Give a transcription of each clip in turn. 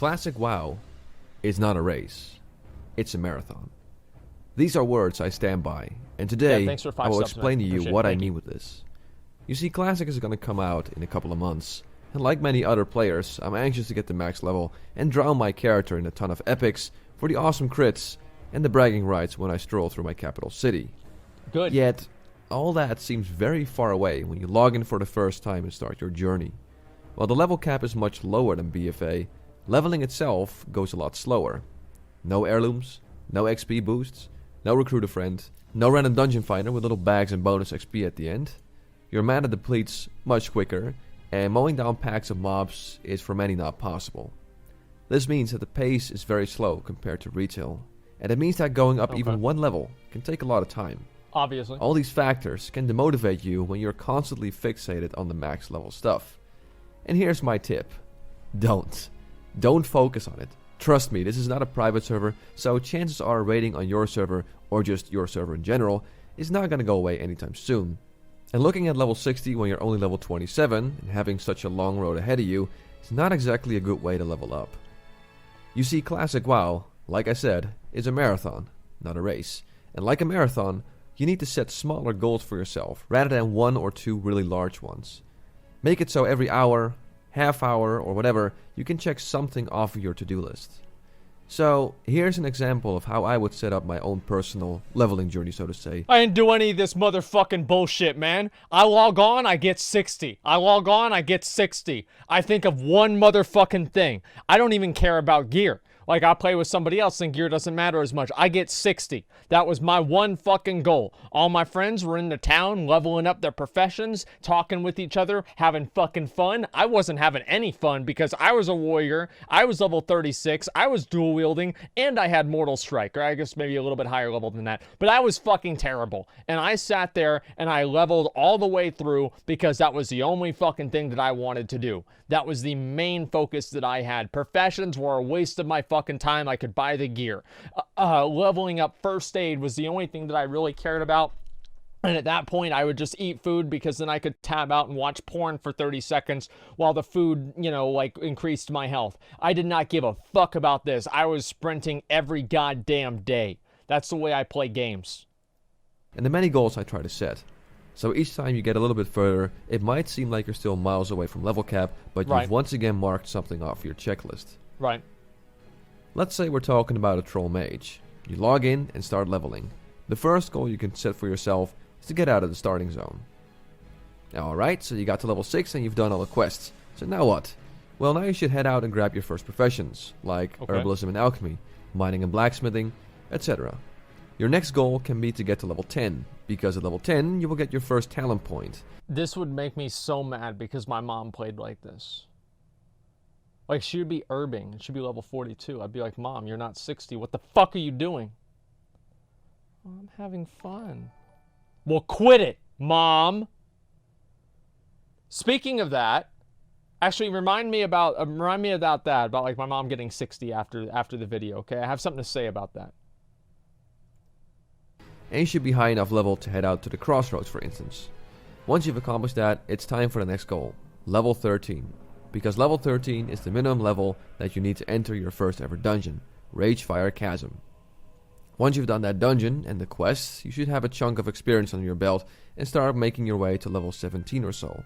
Classic WoW is not a race, it's a marathon. These are words I stand by, and today I will explain to you what I mean with this. You see, Classic is going to come out in a couple of months, and like many other players, I'm anxious to get to max level and drown my character in a ton of epics for the awesome crits and the bragging rights when I stroll through my capital city. Good. Yet, all that seems very far away when you log in for the first time and start your journey. While the level cap is much lower than BFA, leveling itself goes a lot slower. No heirlooms, no XP boosts, no recruit a friend, no random dungeon finder with little bags and bonus XP at the end. Your mana depletes much quicker, and mowing down packs of mobs is for many not possible. This means that the pace is very slow compared to retail, and it means that going up even one level can take a lot of time. Obviously. All these factors can demotivate you when you're constantly fixated on the max level stuff. And here's my tip. Don't focus on it. Trust me, this is not a private server, so chances are raiding on your server, or just your server in general, is not going to go away anytime soon. And looking at level 60 when you're only level 27, and having such a long road ahead of you, is not exactly a good way to level up. You see, Classic WoW, like I said, is a marathon, not a race. And like a marathon, you need to set smaller goals for yourself, rather than one or two really large ones. Make it so every hour, half hour, or whatever, you can check something off of your to-do list. So, here's an example of how I would set up my own personal leveling journey, so to say. I didn't do any of this motherfucking bullshit, man. I log on, I get 60. I log on, I get 60. I think of one motherfucking thing. I don't even care about gear. Like, I play with somebody else and gear doesn't matter as much. I get 60. That was my one fucking goal. All my friends were in the town, leveling up their professions, talking with each other, having fucking fun. I wasn't having any fun because I was a warrior. I was level 36. I was dual wielding, and I had Mortal Strike, or I guess maybe a little bit higher level than that. But I was fucking terrible. And I sat there and I leveled all the way through because that was the only fucking thing that I wanted to do. That was the main focus that I had. Professions were a waste of my fucking time. I could buy the gear. Leveling up first aid was the only thing that I really cared about. And at that point, I would just eat food because then I could tab out and watch porn for 30 seconds while the food, like increased my health. I did not give a fuck about this. I was sprinting every goddamn day. That's the way I play games. And the many goals I try to set. So each time you get a little bit further, it might seem like you're still miles away from level cap, but you've once again marked something off your checklist. Right. Let's say we're talking about a troll mage. You log in and start leveling. The first goal you can set for yourself is to get out of the starting zone. Alright, so you got to level 6 and you've done all the quests. So now what? Well, now you should head out and grab your first professions, like herbalism and alchemy, mining and blacksmithing, etc. Your next goal can be to get to level 10, because at level 10 you will get your first talent point. This would make me so mad because my mom played like this. Like, she would be herbing, and she'd be level 42. I'd be like, Mom, you're not 60. What the fuck are you doing? Oh, I'm having fun. Well, quit it, Mom. Speaking of that, actually remind me about that, about like my mom getting 60 after the video, okay? I have something to say about that. And you should be high enough level to head out to the crossroads, for instance. Once you've accomplished that, it's time for the next goal, level 13. Because level 13 is the minimum level that you need to enter your first ever dungeon, Ragefire Chasm. Once you've done that dungeon and the quests, you should have a chunk of experience on your belt and start making your way to level 17 or so.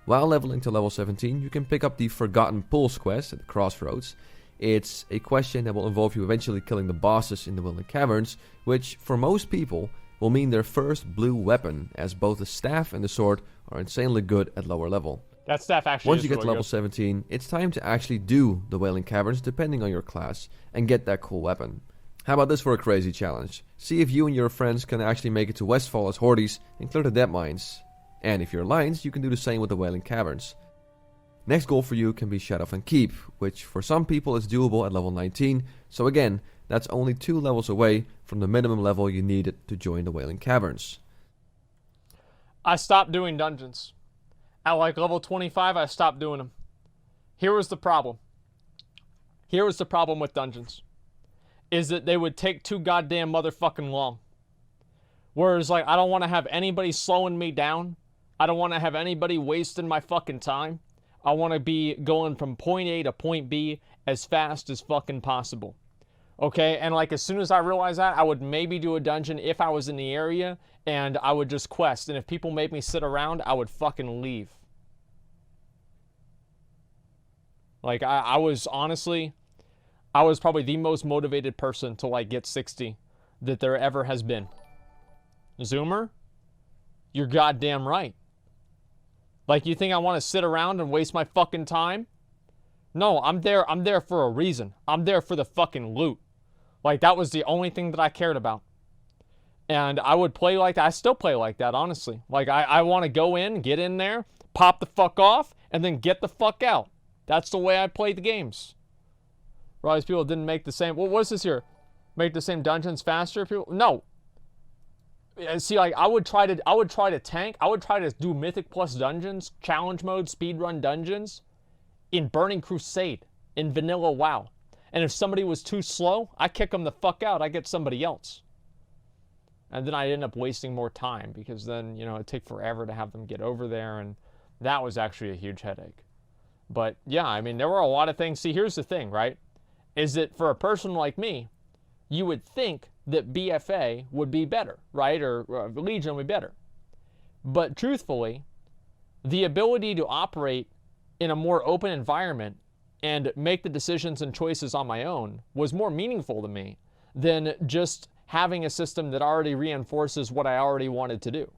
While leveling to level 17, you can pick up the Forgotten Pulse quest at the crossroads. It's a question that will involve you eventually killing the bosses in the Wailing Caverns, which for most people will mean their first blue weapon, as both the staff and the sword are insanely good at lower level. That staff actually Once you get to level 17, it's time to actually do the Wailing Caverns depending on your class and get that cool weapon. How about this for a crazy challenge? See if you and your friends can actually make it to Westfall as Hordes and clear the dead mines. And if you're Lions, you can do the same with the Wailing Caverns. Next goal for you can be Shadowfen Keep, which for some people is doable at level 19, so again, that's only 2 levels away from the minimum level you needed to join the Wailing Caverns. I stopped doing dungeons. At like level 25, I stopped doing them. Here was the problem. Here was the problem with dungeons. Is that they would take too goddamn motherfucking long. Whereas, like, I don't want to have anybody slowing me down. I don't want to have anybody wasting my fucking time. I want to be going from point A to point B as fast as fucking possible. Okay, and like as soon as I realized that, I would maybe do a dungeon if I was in the area, and I would just quest. And if people made me sit around, I would fucking leave. Like I was honestly, I was probably the most motivated person to like get 60 that there ever has been. Zoomer, you're goddamn right. Like, you think I want to sit around and waste my fucking time? No, I'm there for a reason. I'm there for the fucking loot. Like, that was the only thing that I cared about. And I would play like that. I still play like that, honestly. Like, I want to go in, get in there, pop the fuck off, and then get the fuck out. That's the way I play the games. Realize people didn't make the same... What was this here? Make the same dungeons faster? People... No. See, like, I would try to tank. I would try to do Mythic Plus dungeons, challenge mode, speedrun dungeons in Burning Crusade, in vanilla WoW. And if somebody was too slow, I kick them the fuck out. I get somebody else. And then I end up wasting more time because then, you know, it'd take forever to have them get over there. And that was actually a huge headache. But yeah, I mean, there were a lot of things. See, here's the thing, right? Is that for a person like me, you would think that BFA would be better, right? Or Legion would be better. But truthfully, the ability to operate in a more open environment and make the decisions and choices on my own was more meaningful to me than just having a system that already reinforces what I already wanted to do.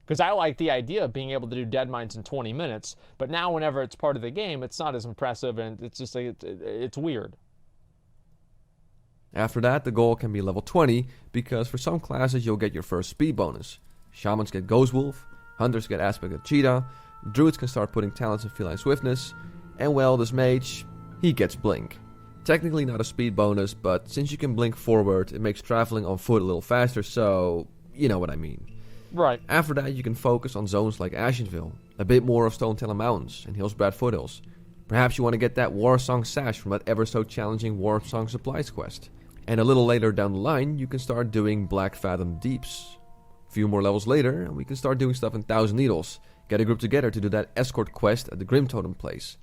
Because I like the idea of being able to do dead mines in 20 minutes, but now whenever it's part of the game, it's not as impressive and it's just like, it's weird. After that, the goal can be level 20, because for some classes you'll get your first speed bonus. Shamans get Ghost Wolf, Hunters get Aspect of Cheetah, Druids can start putting talents in Feline Swiftness, and well, this mage, he gets Blink. Technically not a speed bonus, but since you can blink forward, it makes traveling on foot a little faster, so you know what I mean. Right. After that, you can focus on zones like Ashenville, a bit more of Stone Talon Mountains, and Hillsbrad Foothills. Perhaps you want to get that War Song Sash from that ever so challenging War Song Supplies quest. And a little later down the line, you can start doing Black Fathom Deeps. A few more levels later, and we can start doing stuff in Thousand Needles. Get a group together to do that escort quest at the Grim Totem place.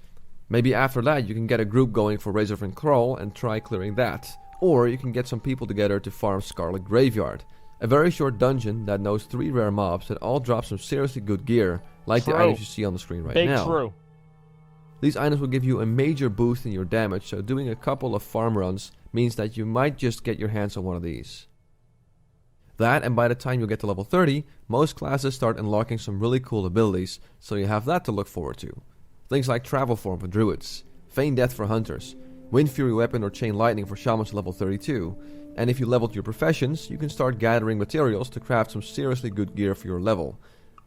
Maybe after that, you can get a group going for Razorfin Crawl and try clearing that. Or you can get some people together to farm Scarlet Graveyard. A very short dungeon that knows 3 rare mobs that all drop some seriously good gear, like the items you see on the screen right now. True. These items will give you a major boost in your damage, so doing a couple of farm runs means that you might just get your hands on one of these. That, and by the time you get to level 30, most classes start unlocking some really cool abilities, so you have that to look forward to. Things like Travel Form for Druids, Feign Death for Hunters, Wind Fury Weapon or Chain Lightning for Shamans level 32, and if you leveled your professions, you can start gathering materials to craft some seriously good gear for your level.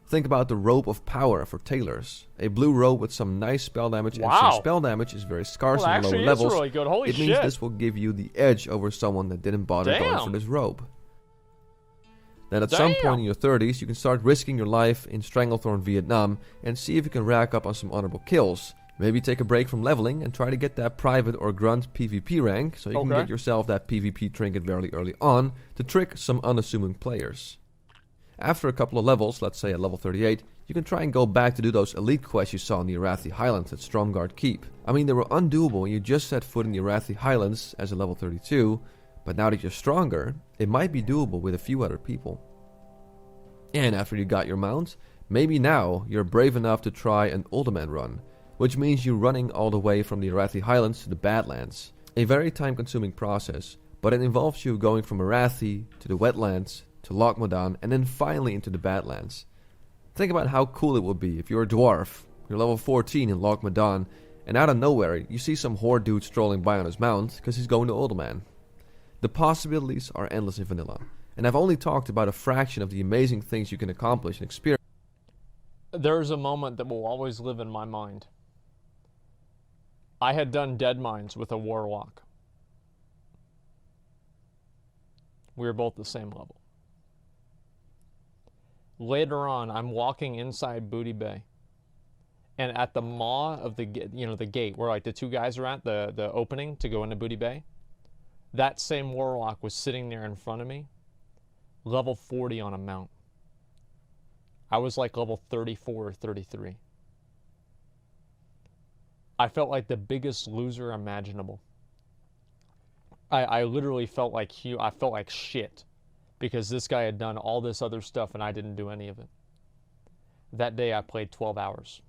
Think about the Robe of Power for Tailors. A blue robe with some nice spell damage, and since spell damage is very scarce on lower levels, really good. Holy it means this will give you the edge over someone that didn't bother going for this robe. Then at some point in your 30s, you can start risking your life in Stranglethorn Vietnam and see if you can rack up on some honorable kills. Maybe take a break from leveling and try to get that private or grunt PvP rank, so you can get yourself that PvP trinket very early on to trick some unassuming players. After a couple of levels, let's say at level 38, you can try and go back to do those elite quests you saw in the Arathi Highlands at Stromgarde Keep. I mean, they were undoable when you just set foot in the Arathi Highlands as a level 32, but now that you're stronger, it might be doable with a few other people. And after you got your mount, maybe now you're brave enough to try an Uldaman run, which means you running all the way from the Arathi Highlands to the Badlands. A very time-consuming process, but it involves you going from Arathi to the Wetlands, to Lochmodan, and then finally into the Badlands. Think about how cool it would be if you're a dwarf, you're level 14 in Lochmodan, and out of nowhere you see some horde dude strolling by on his mount because he's going to Uldaman. The possibilities are endless in vanilla, and I've only talked about a fraction of the amazing things you can accomplish and experience. There's a moment that will always live in my mind. I had done dead mines with a warlock. We were both the same level. Later on, I'm walking inside Booty Bay, and at the maw of the gate where like the two guys are at, the opening to go into Booty Bay, that same warlock was sitting there in front of me, level 40 on a mount. I was like level 34 or 33. I felt like the biggest loser imaginable. I literally felt like I felt like shit because this guy had done all this other stuff and I didn't do any of it. That day I played 12 hours.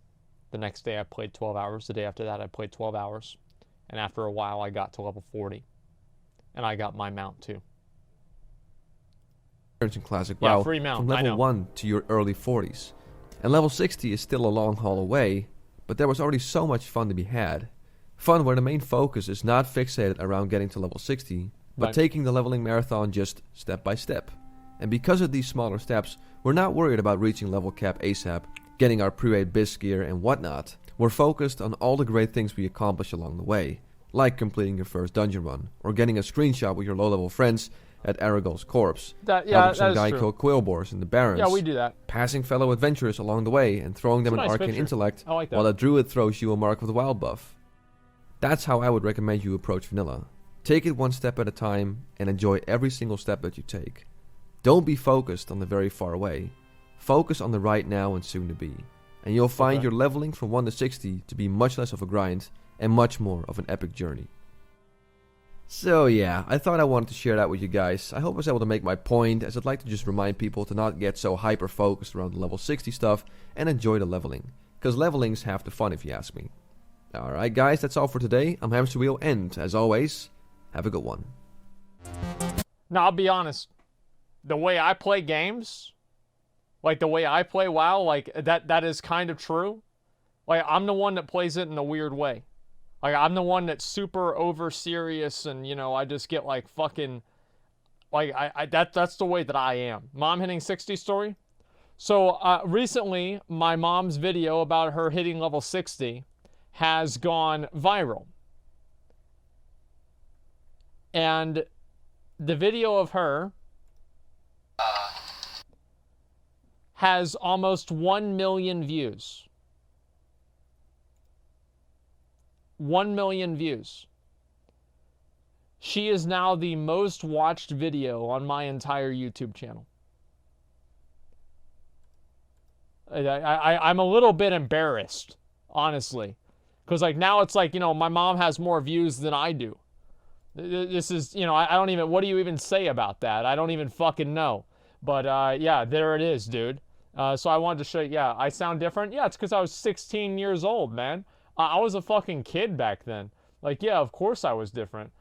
The next day I played 12 hours. The day after that I played 12 hours. And after a while I got to level 40. And I got my mount too. In Classic Yeah, WoW free mount, from I know. level 1 to your early 40s. And level 60 is still a long haul away, but there was already so much fun to be had. Fun where the main focus is not fixated around getting to level 60, but Right. taking the leveling marathon just step by step. And because of these smaller steps, we're not worried about reaching level cap ASAP, getting our pre-raid BIS gear and whatnot. We're focused on all the great things we accomplish along the way, like completing your first dungeon run, or getting a screenshot with your low-level friends at Aragol's corpse, helping some guy kill Quailboars in the Barrens, Yeah, we do that. passing fellow adventurers along the way and throwing them It's a an nice arcane picture. intellect, I like that. while a druid throws you a mark with a wild buff. That's how I would recommend you approach vanilla. Take it one step at a time and enjoy every single step that you take. Don't be focused on the very far away. Focus on the right now and soon to be. And you'll find Okay. your leveling from 1 to 60 to be much less of a grind and much more of an epic journey. So yeah, I thought I wanted to share that with you guys. I hope I was able to make my point, as I'd like to just remind people to not get so hyper focused around the level 60 stuff and enjoy the leveling. Because leveling's half the fun if you ask me. Alright guys, that's all for today. I'm Hamster Wheel, and as always, have a good one. Now, I'll be honest. The way I play games, like the way I play WoW, like that is kind of true. Like, I'm the one that plays it in a weird way. Like, I'm the one that's super over serious and, you know, I just get like fucking, like, that's the way that I am. Mom hitting 60 story. So, recently, my mom's video about her hitting level 60 has gone viral. And the video of her has almost 1 million views. 1 million views. She is now the most watched video on my entire YouTube channel. I'm a little bit embarrassed, honestly. Because, like, now it's like, you know, my mom has more views than I do. This is, you know, I don't even, what do you even say about that? I don't even fucking know. But, yeah, there it is, dude. So I wanted to show you, yeah, I sound different? Yeah, it's because I was 16 years old, man. I was a fucking kid back then. Like, yeah, of course I was different.